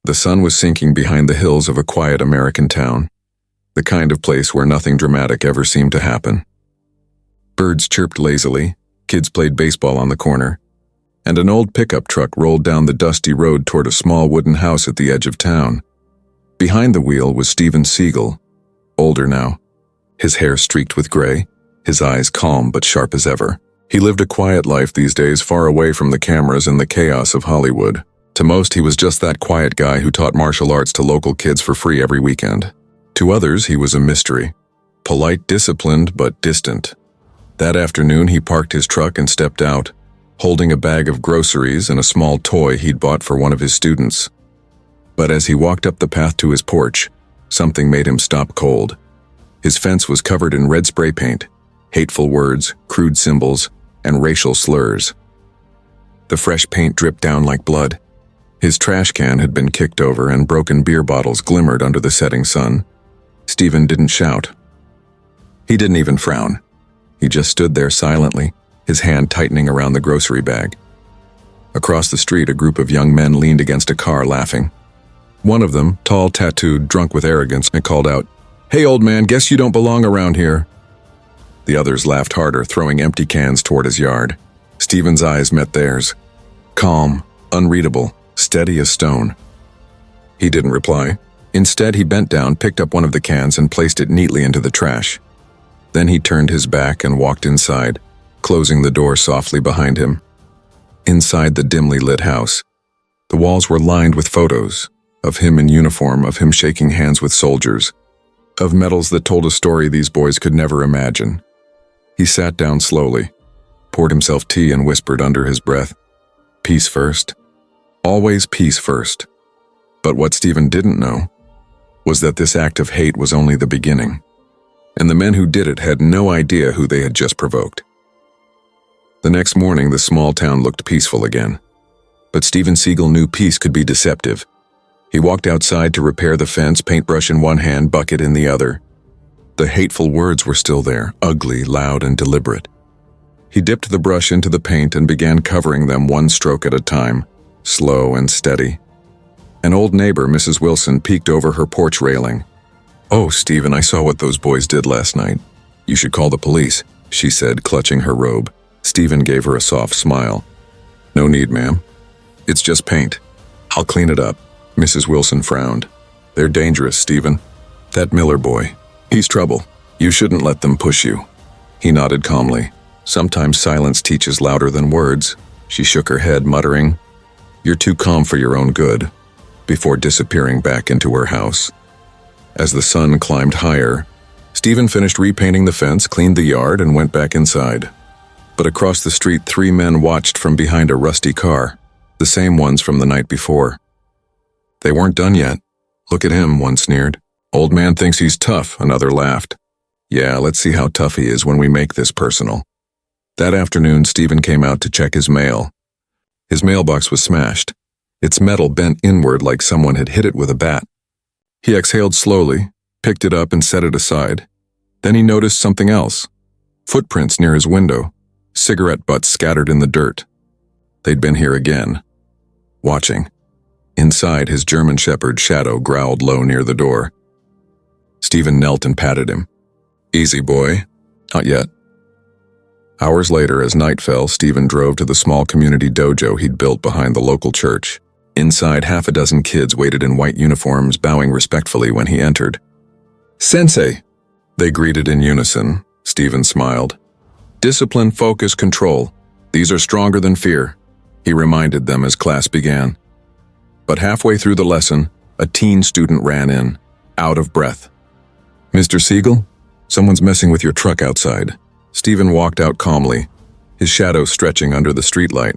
The sun was sinking behind the hills of a quiet American town, the kind of place where nothing dramatic ever seemed to happen. Birds chirped lazily, kids played baseball on the corner, and an old pickup truck rolled down the dusty road toward a small wooden house at the edge of town. Behind the wheel was Steven Seagal, older now, his hair streaked with gray, his eyes calm but sharp as ever. He lived a quiet life these days, far away from the cameras and the chaos of Hollywood. To most, he was just that quiet guy who taught martial arts to local kids for free every weekend. To others, he was a mystery. Polite, disciplined, but distant. That afternoon, he parked his truck and stepped out, holding a bag of groceries and a small toy he'd bought for one of his students. But as he walked up the path to his porch, something made him stop cold. His fence was covered in red spray paint, hateful words, crude symbols, and racial slurs. The fresh paint dripped down like blood. His trash can had been kicked over and broken beer bottles glimmered under the setting sun. Steven didn't shout. He didn't even frown. He just stood there silently, his hand tightening around the grocery bag. Across the street, a group of young men leaned against a car laughing. One of them, tall, tattooed, drunk with arrogance, called out, "Hey, old man, guess you don't belong around here." The others laughed harder, throwing empty cans toward his yard. Steven's eyes met theirs. Calm, unreadable, steady as stone. He didn't reply. Instead, he bent down, picked up one of the cans, and placed it neatly into the trash. Then he turned his back and walked inside, closing the door softly behind him. Inside the dimly lit house, the walls were lined with photos of him in uniform, of him shaking hands with soldiers, of medals that told a story these boys could never imagine. He sat down slowly, poured himself tea, and whispered under his breath, "Peace first. Always peace first." But what Steven didn't know was that this act of hate was only the beginning, and the men who did it had no idea who they had just provoked. The next morning, the small town looked peaceful again. But Steven Seagal knew peace could be deceptive. He walked outside to repair the fence, paintbrush in one hand, bucket in the other. The hateful words were still there, ugly, loud, and deliberate. He dipped the brush into the paint and began covering them one stroke at a time, slow and steady. An old neighbor, Mrs. Wilson, peeked over her porch railing. "Oh, Steven, I saw what those boys did last night. You should call the police," she said, clutching her robe. Steven gave her a soft smile. "No need, ma'am. It's just paint. I'll clean it up." Mrs. Wilson frowned. "They're dangerous, Steven. That Miller boy, he's trouble. You shouldn't let them push you." He nodded calmly. "Sometimes silence teaches louder than words." She shook her head, muttering, "You're too calm for your own good," before disappearing back into her house. As the sun climbed higher, Steven finished repainting the fence, cleaned the yard, and went back inside. But across the street, 3 men watched from behind a rusty car, the same ones from the night before. "They weren't done yet. Look at him," one sneered. "Old man thinks he's tough," another laughed. "Yeah, let's see how tough he is when we make this personal." That afternoon, Steven came out to check his mail. His mailbox was smashed, its metal bent inward like someone had hit it with a bat. He exhaled slowly, picked it up, and set it aside. Then he noticed something else. Footprints near his window, cigarette butts scattered in the dirt. They'd been here again, watching. Inside, his German shepherd, Shadow, growled low near the door. Steven knelt and patted him. "Easy, boy. Not yet." Hours later, as night fell, Steven drove to the small community dojo he'd built behind the local church. Inside, 6 kids waited in white uniforms, bowing respectfully when he entered. "Sensei," they greeted in unison. Steven smiled. "Discipline, focus, control. These are stronger than fear," he reminded them as class began. But halfway through the lesson, a teen student ran in, out of breath. "Mr. Seagal, someone's messing with your truck outside." Steven walked out calmly, his shadow stretching under the streetlight.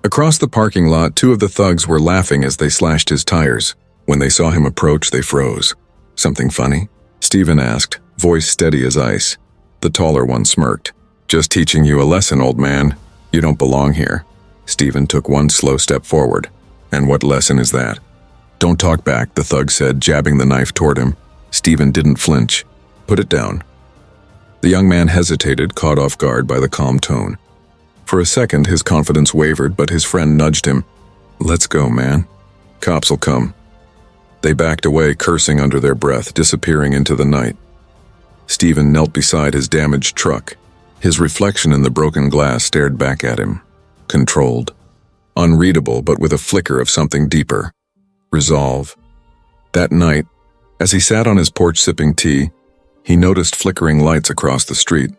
Across the parking lot, 2 of the thugs were laughing as they slashed his tires. When they saw him approach, they froze. "Something funny?" Steven asked, voice steady as ice. The taller one smirked. "Just teaching you a lesson, old man. You don't belong here." Steven took one slow step forward. "And what lesson is that?" "Don't talk back," the thug said, jabbing the knife toward him. Steven didn't flinch. "Put it down." The young man hesitated, caught off guard by the calm tone. For a second, his confidence wavered, but his friend nudged him. "Let's go, man. Cops'll come. They backed away, cursing under their breath, disappearing into the night. Steven knelt beside his damaged truck. His reflection in the broken glass stared back at him, controlled, unreadable, but with a flicker of something deeper. Resolve. That night, as he sat on his porch sipping tea, he noticed flickering lights across the street.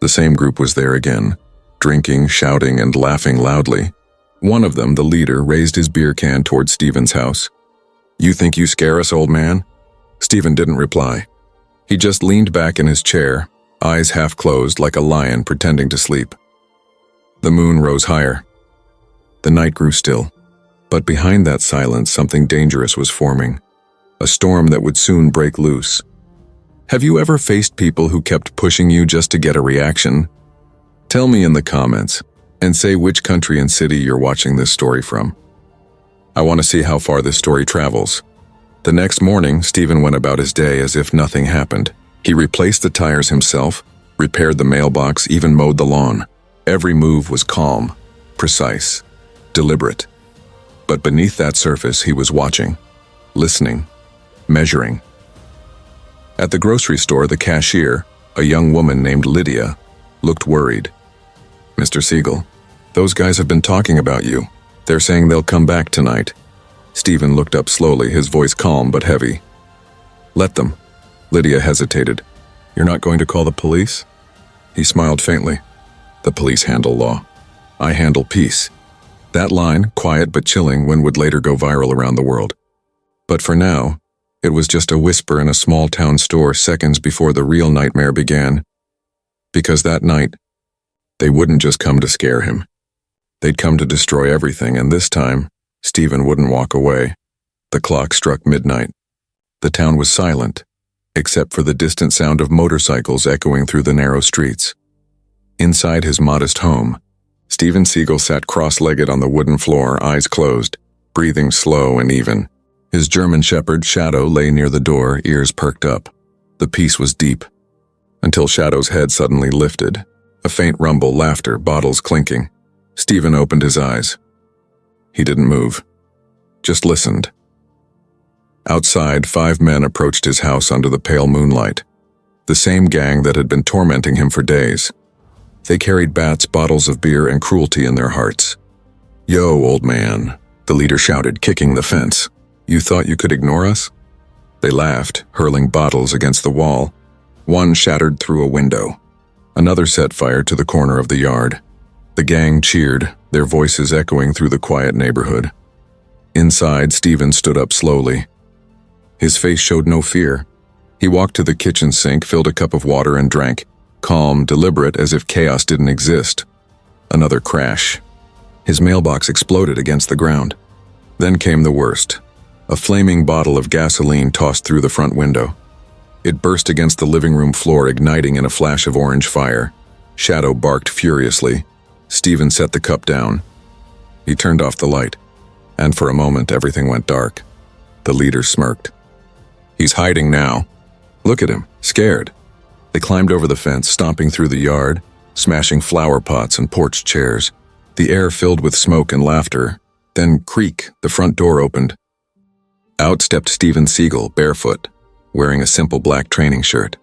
The same group was there again, drinking, shouting, and laughing loudly. One of them, the leader, raised his beer can toward Steven's house. "You think you scare us, old man?" Steven didn't reply. He just leaned back in his chair, eyes half closed like a lion pretending to sleep. The moon rose higher. The night grew still, but behind that silence something dangerous was forming, a storm that would soon break loose. Have you ever faced people who kept pushing you just to get a reaction? Tell me in the comments, and say which country and city you're watching this story from. I want to see how far this story travels. The next morning, Steven went about his day as if nothing happened. He replaced the tires himself, repaired the mailbox, even mowed the lawn. Every move was calm, precise, deliberate. But beneath that surface, he was watching, listening, measuring. At the grocery store, the cashier, a young woman named Lydia, looked worried. "Mr. Seagal, those guys have been talking about you. They're saying they'll come back tonight." Steven looked up slowly, his voice calm but heavy. "Let them." Lydia hesitated. "You're not going to call the police?" He smiled faintly. "The police handle law. I handle peace." That line, quiet but chilling, would later go viral around the world. But for now, it was just a whisper in a small-town store seconds before the real nightmare began. Because that night, they wouldn't just come to scare him. They'd come to destroy everything, and this time, Steven wouldn't walk away. The clock struck midnight. The town was silent, except for the distant sound of motorcycles echoing through the narrow streets. Inside his modest home, Steven Seagal sat cross-legged on the wooden floor, eyes closed, breathing slow and even. His German Shepherd, Shadow, lay near the door, ears perked up. The peace was deep, until Shadow's head suddenly lifted. A faint rumble, laughter, bottles clinking. Steven opened his eyes. He didn't move, just listened. Outside, 5 men approached his house under the pale moonlight, the same gang that had been tormenting him for days. They carried bats, bottles of beer, and cruelty in their hearts. "Yo, old man," the leader shouted, kicking the fence. "You thought you could ignore us?" They laughed, hurling bottles against the wall. One shattered through a window. Another set fire to the corner of the yard. The gang cheered, their voices echoing through the quiet neighborhood. Inside, Steven stood up slowly. His face showed no fear. He walked to the kitchen sink, filled a cup of water, and drank, calm, deliberate, as if chaos didn't exist. Another crash. His mailbox exploded against the ground. Then came the worst. A flaming bottle of gasoline tossed through the front window. It burst against the living room floor, igniting in a flash of orange fire. Shadow barked furiously. Steven set the cup down. He turned off the light, and for a moment everything went dark. The leader smirked. "He's hiding now. Look at him, scared." They climbed over the fence, stomping through the yard, smashing flower pots and porch chairs. The air filled with smoke and laughter. Then, creak, the front door opened. Out stepped Steven Seagal, barefoot, wearing a simple black training shirt.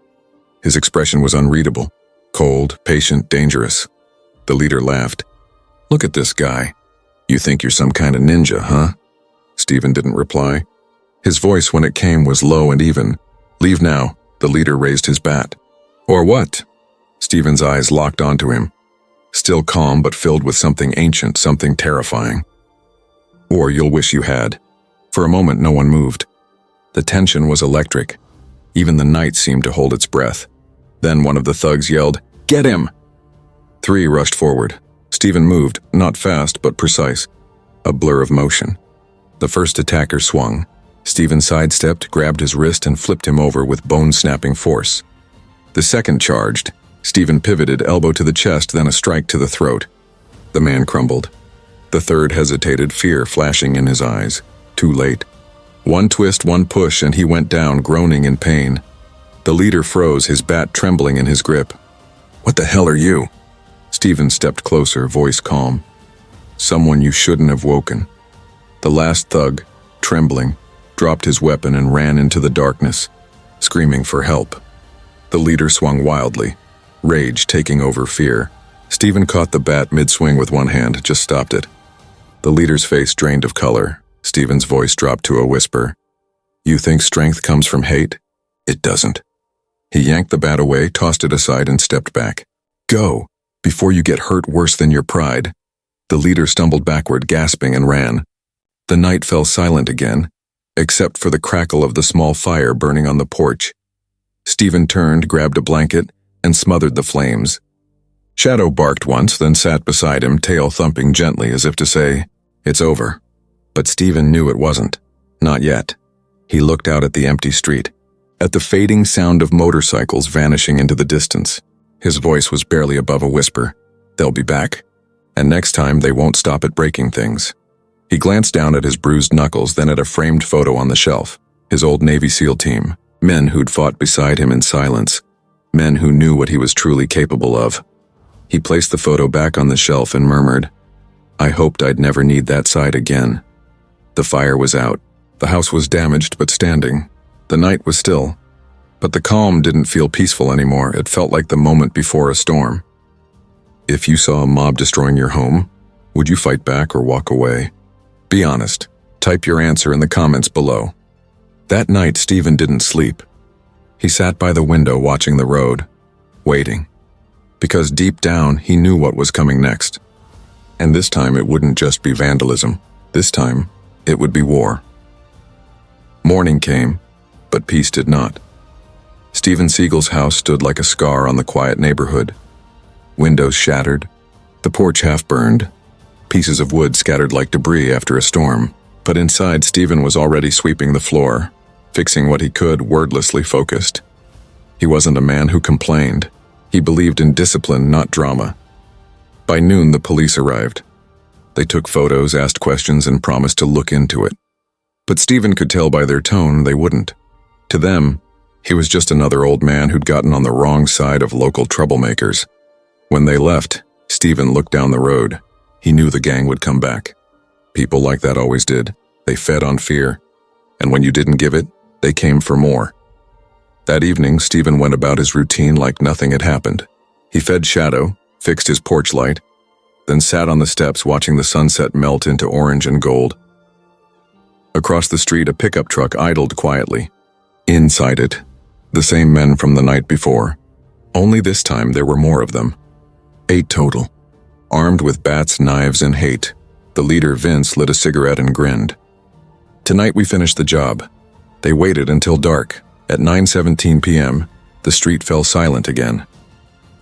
His expression was unreadable, cold, patient, dangerous. The leader laughed. "Look at this guy. You think you're some kind of ninja, huh?" Steven didn't reply. His voice, when it came, was low and even. "Leave now." The leader raised his bat. "Or what?" Steven's eyes locked onto him, still calm but filled with something ancient, something terrifying. "Or you'll wish you had." For a moment, no one moved. The tension was electric. Even the night seemed to hold its breath. Then one of the thugs yelled, "Get him!" 3 rushed forward. Steven moved, not fast but precise, a blur of motion. The first attacker swung. Steven sidestepped, grabbed his wrist, and flipped him over with bone-snapping force. The second charged. Steven pivoted, elbow to the chest, then a strike to the throat. The man crumbled. The third hesitated, fear flashing in his eyes. Too late. One twist, one push, and he went down, groaning in pain. The leader froze, his bat trembling in his grip. "What the hell are you?" Steven stepped closer, voice calm. "Someone you shouldn't have woken." The last thug, trembling, dropped his weapon and ran into the darkness, screaming for help. The leader swung wildly, rage taking over fear. Steven caught the bat mid-swing with one hand, just stopped it. The leader's face drained of color. Steven's voice dropped to a whisper. "You think strength comes from hate? It doesn't." He yanked the bat away, tossed it aside, and stepped back. "Go, before you get hurt worse than your pride." The leader stumbled backward, gasping, and ran. The night fell silent again, except for the crackle of the small fire burning on the porch. Steven turned, grabbed a blanket, and smothered the flames. Shadow barked once, then sat beside him, tail thumping gently as if to say, "It's over." But Steven knew it wasn't. Not yet. He looked out at the empty street, at the fading sound of motorcycles vanishing into the distance. His voice was barely above a whisper. "They'll be back. And next time they won't stop at breaking things." He glanced down at his bruised knuckles, then at a framed photo on the shelf. His old Navy SEAL team. Men who'd fought beside him in silence. Men who knew what he was truly capable of. He placed the photo back on the shelf and murmured, "I hoped I'd never need that side again." The fire was out. The house was damaged but standing. The night was still. But the calm didn't feel peaceful anymore. It felt like the moment before a storm. If you saw a mob destroying your home, would you fight back or walk away? Be honest. Type your answer in the comments below. That night, Steven didn't sleep. He sat by the window watching the road, waiting. Because deep down, he knew what was coming next. And this time, it wouldn't just be vandalism. This time, it would be war. Morning came, but peace did not. Steven Seagal's house stood like a scar on the quiet neighborhood. Windows shattered, the porch half burned, pieces of wood scattered like debris after a storm. But inside, Steven was already sweeping the floor, fixing what he could, wordlessly focused. He wasn't a man who complained. He believed in discipline, not drama. By noon, the police arrived. They took photos, asked questions, and promised to look into it. But Steven could tell by their tone they wouldn't. To them, he was just another old man who'd gotten on the wrong side of local troublemakers. When they left, Steven looked down the road. He knew the gang would come back. People like that always did. They fed on fear. And when you didn't give it, they came for more. That evening, Steven went about his routine like nothing had happened. He fed Shadow, fixed his porch light, then sat on the steps watching the sunset melt into orange and gold. Across the street, a pickup truck idled quietly. Inside it, the same men from the night before. Only this time there were more of them. 8 total. Armed with bats, knives, and hate. The leader, Vince, lit a cigarette and grinned. Tonight we finished the job. They waited until dark. At 9:17 p.m., the street fell silent again.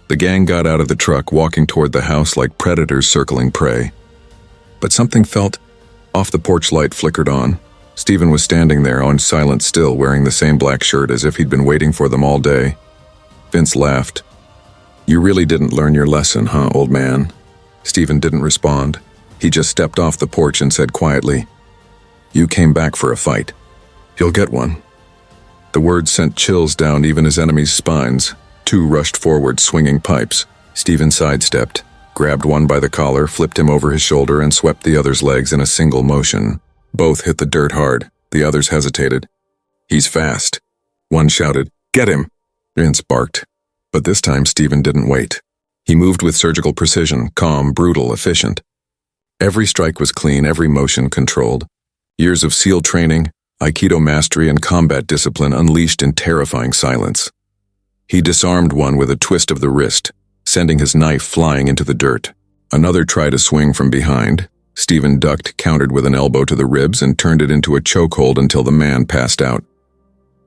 The gang got out of the truck, walking toward the house like predators circling prey. But something felt off. The porch light flickered on. Steven was standing there on silent still, wearing the same black shirt as if he'd been waiting for them all day. Vince laughed. "You really didn't learn your lesson, huh, old man?" Steven didn't respond. He just stepped off the porch and said quietly, "You came back for a fight. You'll get one." The words sent chills down even his enemies' spines. 2 rushed forward, swinging pipes. Steven sidestepped, grabbed one by the collar, flipped him over his shoulder, and swept the other's legs in a single motion. Both hit the dirt hard. The others hesitated. "He's fast." One shouted, "Get him!" Vince barked. But this time Steven didn't wait. He moved with surgical precision, calm, brutal, efficient. Every strike was clean, every motion controlled. Years of SEAL training, Aikido mastery, and combat discipline unleashed in terrifying silence. He disarmed one with a twist of the wrist, sending his knife flying into the dirt. Another tried to swing from behind. Steven ducked, countered with an elbow to the ribs, and turned it into a chokehold until the man passed out.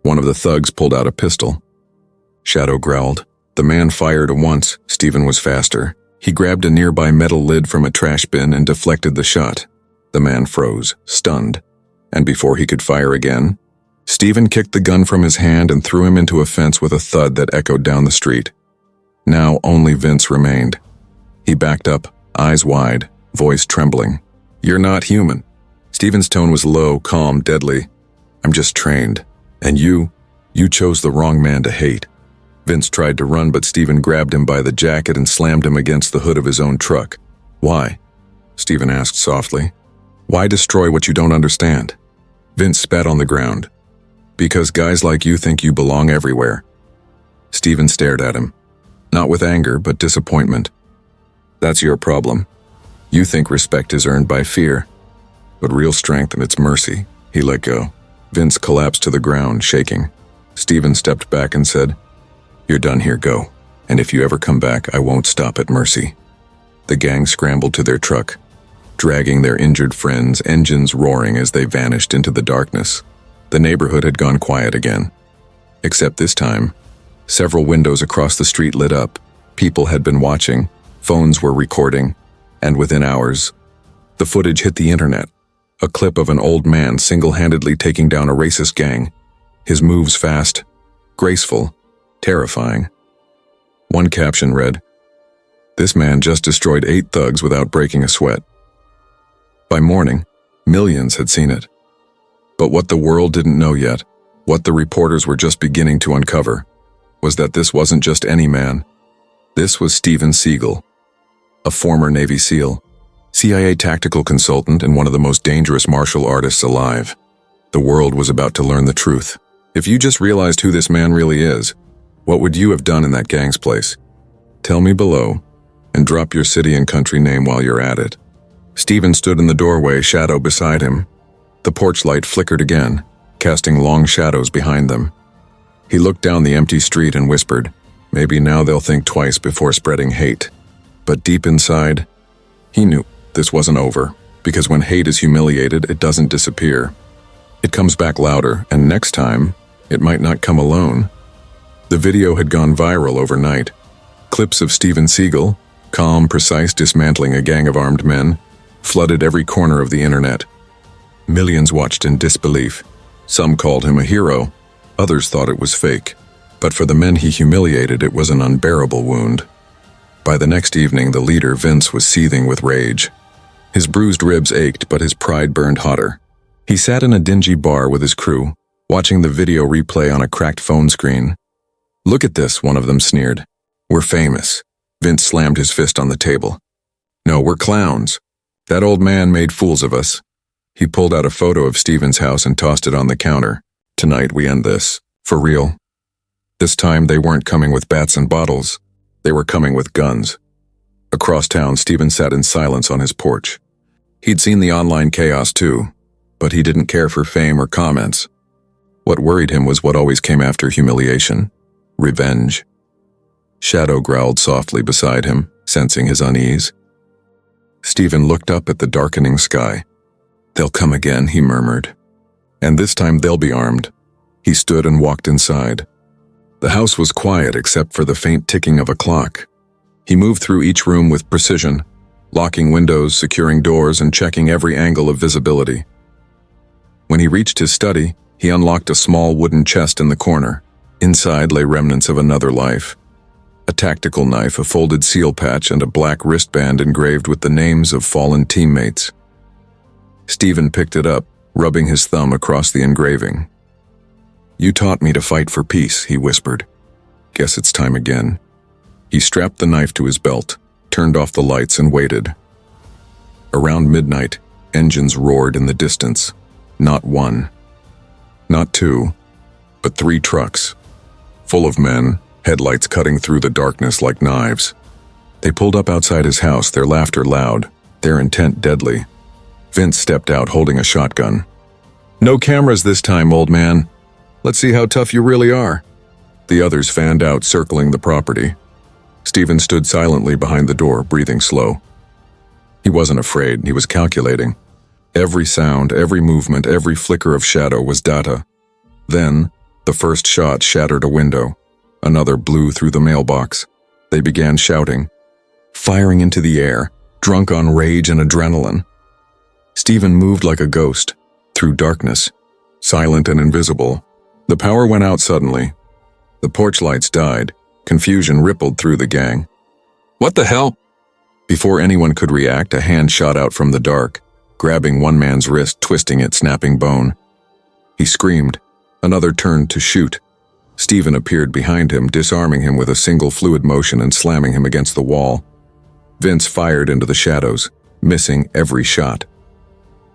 One of the thugs pulled out a pistol. Shadow growled. The man fired once. Steven was faster. He grabbed a nearby metal lid from a trash bin and deflected the shot. The man froze, stunned. And before he could fire again, Steven kicked the gun from his hand and threw him into a fence with a thud that echoed down the street. Now only Vince remained. He backed up, eyes wide, voice trembling. "You're not human." Steven's tone was low, calm, deadly. "I'm just trained. And you chose the wrong man to hate." Vince tried to run, but Steven grabbed him by the jacket and slammed him against the hood of his own truck. "Why?" Steven asked softly. "Why destroy what you don't understand?" Vince spat on the ground. Because guys like you think you belong everywhere. Steven stared at him. Not with anger, but disappointment. That's your problem. You think respect is earned by fear. But real strength and its mercy. He let go. Vince collapsed to the ground, shaking. Steven stepped back and said, "You're done here, go. And if you ever come back, I won't stop at mercy." The gang scrambled to their truck, dragging their injured friends, engines roaring as they vanished into the darkness. The neighborhood had gone quiet again. Except this time, several windows across the street lit up. People had been watching, phones were recording, and within hours, the footage hit the internet. A clip of an old man single-handedly taking down a racist gang. His moves fast, graceful, terrifying. One caption read, "This man just destroyed 8 thugs without breaking a sweat." By morning, millions had seen it. But what the world didn't know yet, what the reporters were just beginning to uncover, was that this wasn't just any man. This was Steven Seagal, a former Navy SEAL, CIA tactical consultant and one of the most dangerous martial artists alive. The world was about to learn the truth. If you just realized who this man really is, what would you have done in that gang's place? Tell me below, and drop your city and country name while you're at it. Steven stood in the doorway, shadow beside him. The porch light flickered again, casting long shadows behind them. He looked down the empty street and whispered, "Maybe now they'll think twice before spreading hate." But deep inside, he knew this wasn't over, because when hate is humiliated, it doesn't disappear. It comes back louder, and next time, it might not come alone. The video had gone viral overnight. Clips of Steven Seagal, calm, precise, dismantling a gang of armed men, flooded every corner of the internet. Millions watched in disbelief. Some called him a hero, others thought it was fake. But for the men he humiliated, it was an unbearable wound. By the next evening, the leader, Vince, was seething with rage. His bruised ribs ached, but his pride burned hotter. He sat in a dingy bar with his crew, watching the video replay on a cracked phone screen. "Look at this," one of them sneered. "We're famous." Vince slammed his fist on the table. "No, we're clowns. That old man made fools of us." He pulled out a photo of Steven's house and tossed it on the counter. "Tonight we end this. For real." This time they weren't coming with bats and bottles. They were coming with guns. Across town, Steven sat in silence on his porch. He'd seen the online chaos too, but he didn't care for fame or comments. What worried him was what always came after humiliation: revenge. Shadow growled softly beside him, sensing his unease. Steven looked up at the darkening sky. "They'll come again," he murmured. "And this time they'll be armed." He stood and walked inside. The house was quiet except for the faint ticking of a clock. He moved through each room with precision, locking windows, securing doors, and checking every angle of visibility. When he reached his study, he unlocked a small wooden chest in the corner. Inside lay remnants of another life. A tactical knife, a folded seal patch, and a black wristband engraved with the names of fallen teammates. Steven picked it up, rubbing his thumb across the engraving. "You taught me to fight for peace," he whispered. "Guess it's time again." He strapped the knife to his belt, turned off the lights, and waited. Around midnight, engines roared in the distance. Not one, not two, but 3 trucks, full of men, headlights cutting through the darkness like knives. They pulled up outside his house, their laughter loud, their intent deadly. Vince stepped out holding a shotgun. "No cameras this time, old man. Let's see how tough you really are." The others fanned out, circling the property. Steven stood silently behind the door, breathing slow. He wasn't afraid, he was calculating. Every sound, every movement, every flicker of shadow was data. Then, the first shot shattered a window. Another blew through the mailbox. They began shouting, firing into the air, drunk on rage and adrenaline. Steven moved like a ghost, through darkness, silent and invisible. The power went out suddenly. The porch lights died. Confusion rippled through the gang. "What the hell?" Before anyone could react, a hand shot out from the dark, grabbing one man's wrist, twisting it, snapping bone. He screamed. Another turned to shoot. Steven appeared behind him, disarming him with a single fluid motion and slamming him against the wall. Vince fired into the shadows, missing every shot.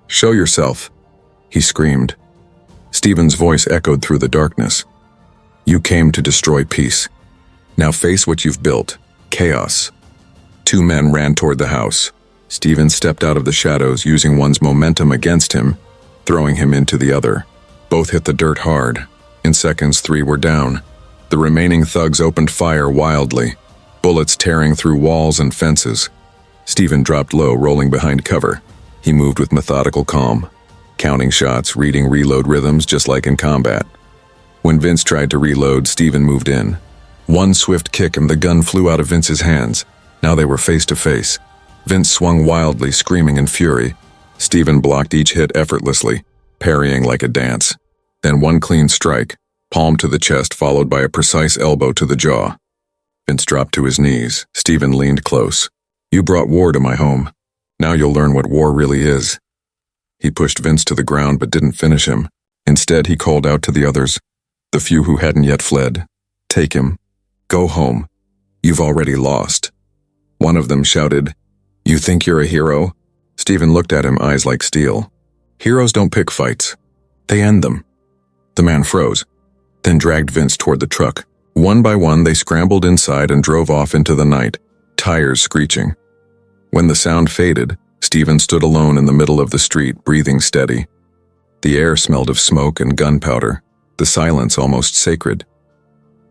"Show yourself," he screamed, Steven's voice echoed through the darkness. You came to destroy peace. Now face what you've built. Chaos. Two men ran toward the house. Steven stepped out of the shadows, using one's momentum against him, throwing him into the other. Both hit the dirt hard. In seconds, 3 were down. The remaining thugs opened fire wildly, bullets tearing through walls and fences. Steven dropped low, rolling behind cover. He moved with methodical calm, counting shots, reading reload rhythms just like in combat. When Vince tried to reload, Steven moved in. One swift kick and the gun flew out of Vince's hands. Now they were face to face. Vince swung wildly, screaming in fury. Steven blocked each hit effortlessly, parrying like a dance. Then one clean strike, palm to the chest followed by a precise elbow to the jaw. Vince dropped to his knees. Steven leaned close. You brought war to my home. Now you'll learn what war really is. He pushed Vince to the ground but didn't finish him. Instead, he called out to the others, the few who hadn't yet fled. Take him. Go home. You've already lost. One of them shouted, You think you're a hero? Steven looked at him, eyes like steel. Heroes don't pick fights. They end them. The man froze, then dragged Vince toward the truck. One by one, they scrambled inside and drove off into the night, tires screeching. When the sound faded, Steven stood alone in the middle of the street, breathing steady. The air smelled of smoke and gunpowder, the silence almost sacred.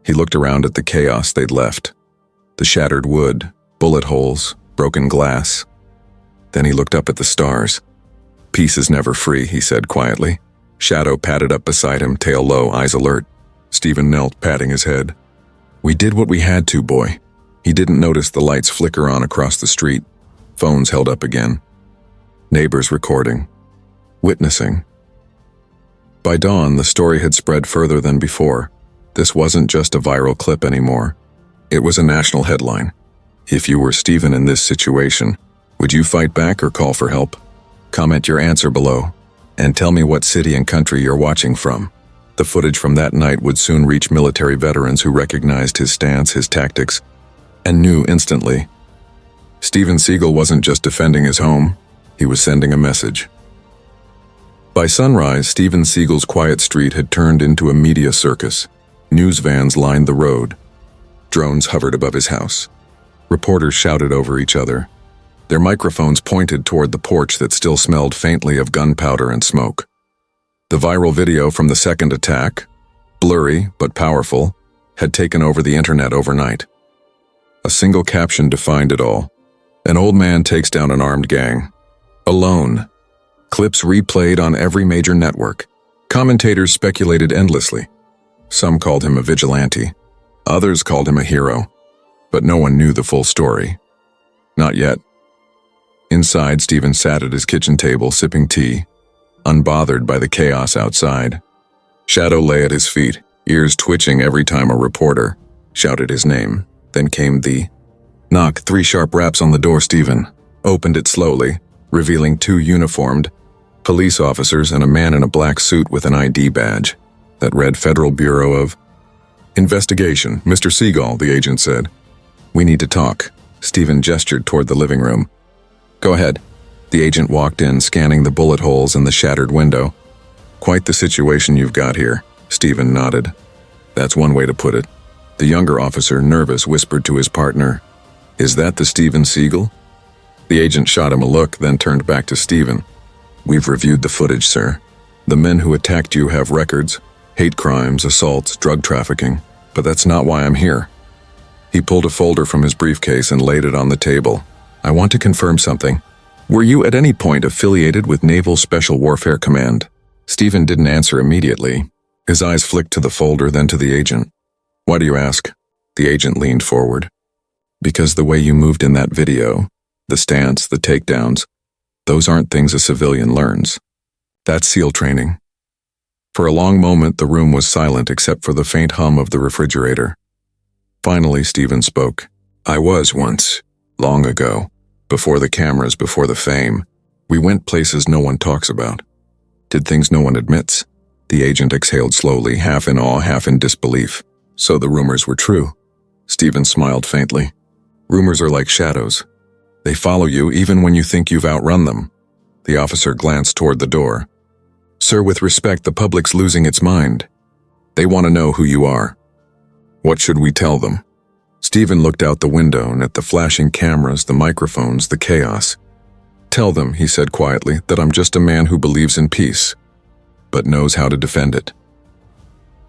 He looked around at the chaos they'd left. The shattered wood, bullet holes, broken glass. Then he looked up at the stars. Peace is never free, he said quietly. Shadow padded up beside him, tail low, eyes alert. Steven knelt, patting his head. We did what we had to, boy. He didn't notice the lights flicker on across the street. Phones held up again. Neighbors recording. Witnessing. By dawn, the story had spread further than before. This wasn't just a viral clip anymore. It was a national headline. If you were Steven in this situation, would you fight back or call for help? Comment your answer below, and tell me what city and country you're watching from. The footage from that night would soon reach military veterans who recognized his stance, his tactics, and knew instantly. Steven Seagal wasn't just defending his home, he was sending a message. By sunrise, Steven Seagal's quiet street had turned into a media circus. News vans lined the road. Drones hovered above his house. Reporters shouted over each other. Their microphones pointed toward the porch that still smelled faintly of gunpowder and smoke. The viral video from the second attack, blurry but powerful, had taken over the internet overnight. A single caption defined it all. An old man takes down an armed gang. Alone. Clips replayed on every major network. Commentators speculated endlessly. Some called him a vigilante. Others called him a hero. But no one knew the full story. Not yet. Inside, Steven sat at his kitchen table sipping tea, unbothered by the chaos outside. Shadow lay at his feet, ears twitching every time a reporter shouted his name. Then came the knock. 3 sharp raps on the door. Steven opened it slowly, revealing 2 uniformed police officers and a man in a black suit with an ID badge that read Federal Bureau of Investigation. Mr. Seagal, the agent said. We need to talk. Steven gestured toward the living room. Go ahead. The agent walked in, scanning the bullet holes in the shattered window. Quite the situation you've got here. Steven nodded. That's one way to put it. The younger officer, nervous, whispered to his partner, Is that the Steven Seagal? The agent shot him a look, then turned back to Steven. We've reviewed the footage, sir. The men who attacked you have records, hate crimes, assaults, drug trafficking, but that's not why I'm here. He pulled a folder from his briefcase and laid it on the table. I want to confirm something. Were you at any point affiliated with Naval Special Warfare Command? Steven didn't answer immediately. His eyes flicked to the folder, then to the agent. Why do you ask? The agent leaned forward. Because the way you moved in that video, the stance, the takedowns, those aren't things a civilian learns. That's SEAL training. For a long moment, the room was silent except for the faint hum of the refrigerator. Finally, Steven spoke. I was once, long ago, before the cameras, before the fame. We went places no one talks about. Did things no one admits. The agent exhaled slowly, half in awe, half in disbelief. So the rumors were true. Steven smiled faintly. Rumors are like shadows. They follow you even when you think you've outrun them. The officer glanced toward the door. Sir, with respect, the public's losing its mind. They want to know who you are. What should we tell them? Steven looked out the window and at the flashing cameras, the microphones, the chaos. Tell them, he said quietly, that I'm just a man who believes in peace, but knows how to defend it.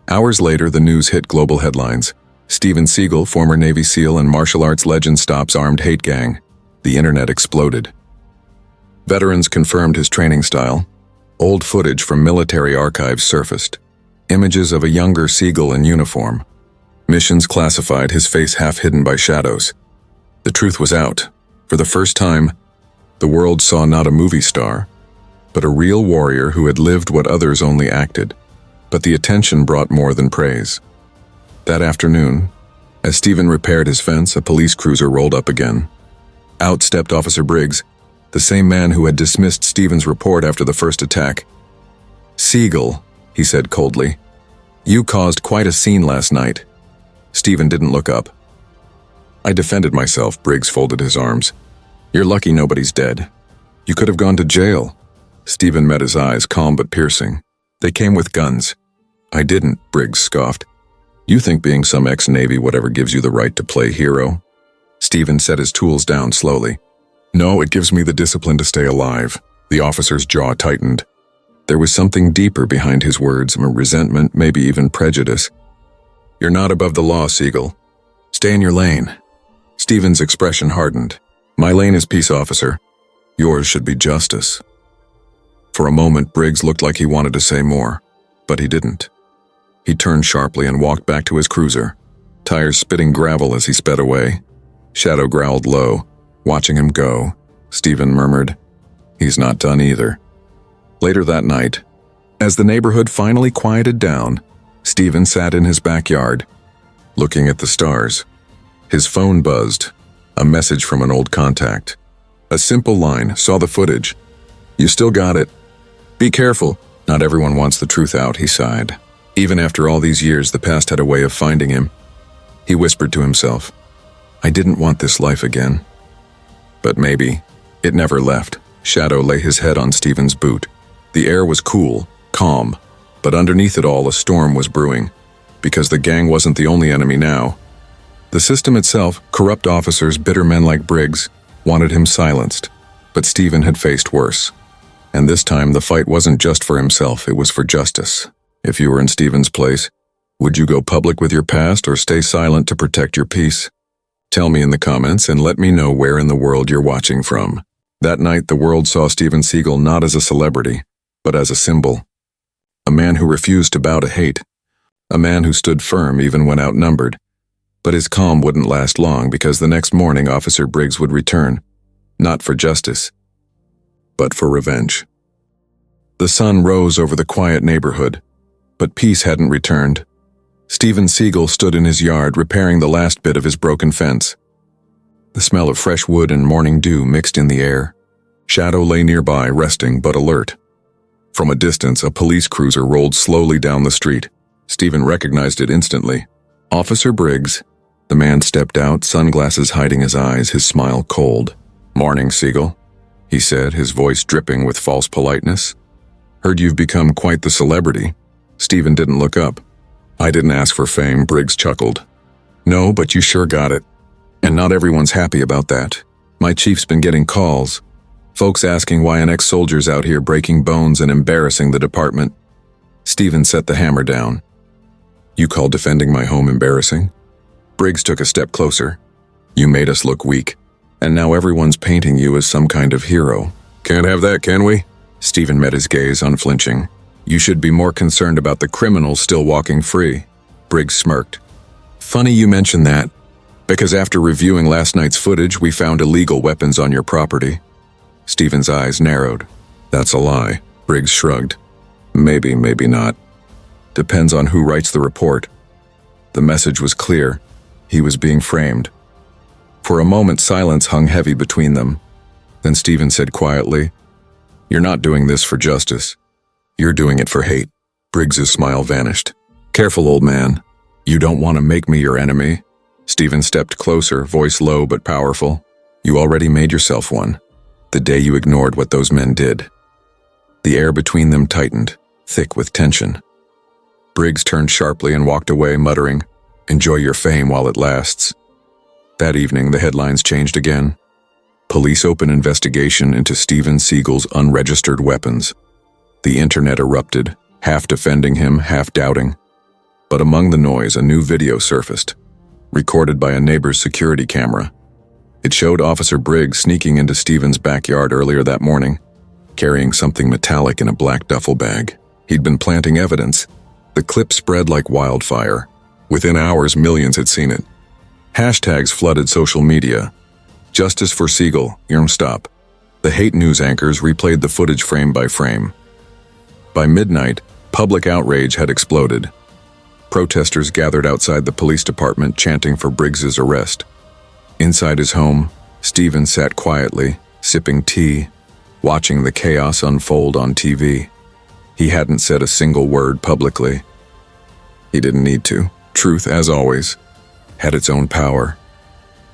Hours later, the news hit global headlines. Steven Seagal, former Navy SEAL and martial arts legend, stops armed hate gang. The internet exploded. Veterans confirmed his training style. Old footage from military archives surfaced. Images of a younger Seagal in uniform. Missions classified, his face half hidden by shadows. The truth was out. For the first time, the world saw not a movie star, but a real warrior who had lived what others only acted. But the attention brought more than praise. That afternoon, as Steven repaired his fence, a police cruiser rolled up again. Out stepped Officer Briggs, the same man who had dismissed Steven's report after the first attack. "Seagal," he said coldly, "you caused quite a scene last night." Steven didn't look up. "I defended myself," Briggs folded his arms. "You're lucky nobody's dead. You could have gone to jail." Steven met his eyes, calm but piercing. "They came with guns." "I didn't," Briggs scoffed. "You think being some ex-Navy whatever gives you the right to play hero?" Steven set his tools down slowly. "No, it gives me the discipline to stay alive." The officer's jaw tightened. There was something deeper behind his words, resentment, maybe even prejudice. "You're not above the law, Seagal. Stay in your lane." Steven's expression hardened. "My lane is peace, officer. Yours should be justice." For a moment, Briggs looked like he wanted to say more, but he didn't. He turned sharply and walked back to his cruiser, tires spitting gravel as he sped away. Shadow growled low, watching him go. Steven murmured, "He's not done either." Later that night, as the neighborhood finally quieted down, Steven sat in his backyard, looking at the stars. His phone buzzed, a message from an old contact. A simple line, "Saw the footage. You still got it. Be careful. Not everyone wants the truth out," he sighed. Even after all these years, the past had a way of finding him. He whispered to himself, "I didn't want this life again." But maybe it never left. Shadow lay his head on Steven's boot. The air was cool, calm, but underneath it all a storm was brewing, because the gang wasn't the only enemy now. The system itself, corrupt officers, bitter men like Briggs, wanted him silenced, but Steven had faced worse. And this time the fight wasn't just for himself, it was for justice. If you were in Steven's place, would you go public with your past or stay silent to protect your peace? Tell me in the comments and let me know where in the world you're watching from. That night, the world saw Steven Seagal not as a celebrity, but as a symbol. A man who refused to bow to hate. A man who stood firm even when outnumbered. But his calm wouldn't last long because the next morning Officer Briggs would return, not for justice, but for revenge. The sun rose over the quiet neighborhood, but peace hadn't returned. Steven Seagal stood in his yard repairing the last bit of his broken fence. The smell of fresh wood and morning dew mixed in the air. Shadow lay nearby, resting but alert. From a distance, a police cruiser rolled slowly down the street. Steven recognized it instantly. Officer Briggs. The man stepped out, sunglasses hiding his eyes, his smile cold. "Morning, Seagal," he said, his voice dripping with false politeness. "Heard you've become quite the celebrity." Steven didn't look up. "I didn't ask for fame," Briggs chuckled. "No, but you sure got it. And not everyone's happy about that. My chief's been getting calls. Folks asking why an ex-soldier's out here breaking bones and embarrassing the department." Steven set the hammer down. "You call defending my home embarrassing?" Briggs took a step closer. "You made us look weak, and now everyone's painting you as some kind of hero. Can't have that, can we?" Steven met his gaze, unflinching. "You should be more concerned about the criminals still walking free." Briggs smirked. "Funny you mention that, because after reviewing last night's footage, we found illegal weapons on your property." Steven's eyes narrowed. "That's a lie," Briggs shrugged. "Maybe, maybe not. Depends on who writes the report." The message was clear. He was being framed. For a moment, silence hung heavy between them. Then Steven said quietly, "You're not doing this for justice. You're doing it for hate." Briggs's smile vanished. "Careful, old man. You don't want to make me your enemy." Steven stepped closer, voice low but powerful. "You already made yourself one, the day you ignored what those men did." The air between them tightened, thick with tension. Briggs turned sharply and walked away, muttering, "Enjoy your fame while it lasts." That evening, the headlines changed again. Police open investigation into Steven Seagal's unregistered weapons. The internet erupted, half defending him, half doubting. But among the noise, a new video surfaced, recorded by a neighbor's security camera. It showed Officer Briggs sneaking into Steven's backyard earlier that morning, carrying something metallic in a black duffel bag. He'd been planting evidence. The clip spread like wildfire. Within hours, millions had seen it. Hashtags flooded social media. Justice for Seagal, stop. The hate news anchors replayed the footage frame by frame. By midnight, public outrage had exploded. Protesters gathered outside the police department chanting for Briggs's arrest. Inside his home, Steven sat quietly, sipping tea, watching the chaos unfold on TV. He hadn't said a single word publicly. He didn't need to. Truth, as always, had its own power.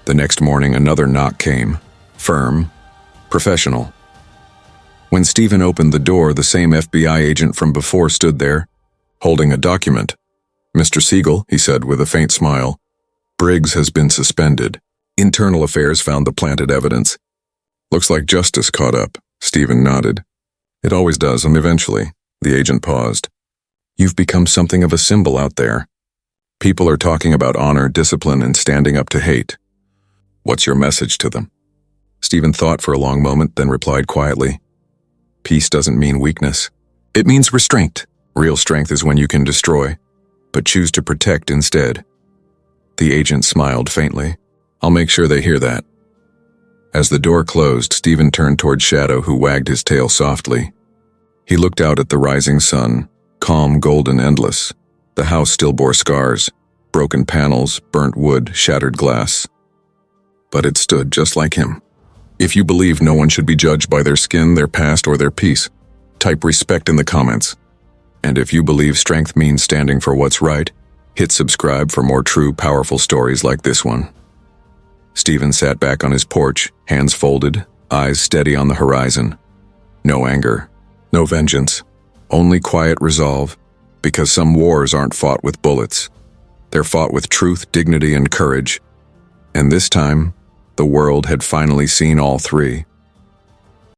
The next morning, another knock came. Firm, professional. When Steven opened the door, the same FBI agent from before stood there, holding a document. "Mr. Seagal," he said with a faint smile, "Briggs has been suspended. Internal Affairs found the planted evidence." "Looks like justice caught up," Steven nodded. "It always does, and eventually." The agent paused. "You've become something of a symbol out there. People are talking about honor, discipline, and standing up to hate. What's your message to them?" Steven thought for a long moment, then replied quietly, "Peace doesn't mean weakness. It means restraint. Real strength is when you can destroy, but choose to protect instead." The agent smiled faintly. "I'll make sure they hear that." As the door closed, Steven turned toward Shadow, who wagged his tail softly. He looked out at the rising sun, calm, golden, endless. The house still bore scars, broken panels, burnt wood, shattered glass. But it stood just like him. If you believe no one should be judged by their skin, their past, or their peace, type respect in the comments. And if you believe strength means standing for what's right, hit subscribe for more true, powerful stories like this one. Steven sat back on his porch, hands folded, eyes steady on the horizon. No anger, no vengeance, only quiet resolve, because some wars aren't fought with bullets. They're fought with truth, dignity, and courage. And this time, the world had finally seen all three.